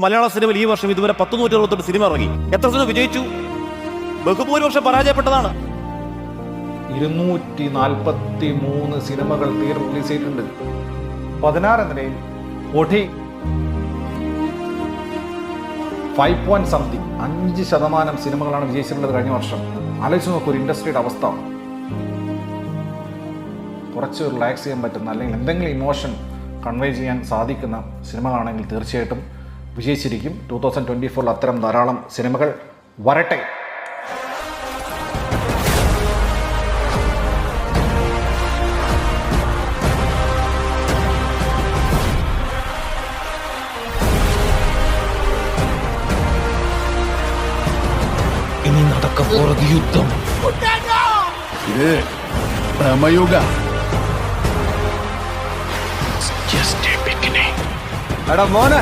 മലയാള സിനിമയിൽ ഈ വർഷം ഇതുവരെ 168 സിനിമ ഇറങ്ങി. എത്ര സിനിമ വിജയിച്ചു? ബഹുഭൂരിപക്ഷം പരാജയപ്പെട്ടതാണ്. 243 സിനിമകൾ തിയേറ്റർ റിലീസ് ചെയ്തിട്ടുണ്ട്. 16 നിലയിൽ ഒഠി 5% സിനിമകളാണ് വിജയിച്ചിട്ടുള്ളത് കഴിഞ്ഞ വർഷം. ആലോചിച്ച് നോക്കൂ ഒരു ഇൻഡസ്ട്രിയുടെ അവസ്ഥ. കുറച്ച് റിലാക്സ് ചെയ്യാൻ പറ്റുന്ന അല്ലെങ്കിൽ എന്തെങ്കിലും ഇമോഷൻ കൺവേ ചെയ്യാൻ സാധിക്കുന്ന സിനിമകളാണെങ്കിൽ തീർച്ചയായിട്ടും വിജയിച്ചിരിക്കും. 2024 അത്തരം ധാരാളം സിനിമകൾ വരട്ടെ. ഇനി നടക്കാൻ പോறது യുദ്ധം. ഇത് പ്രമയുഗ. Just a beginning. എടാ മോനെ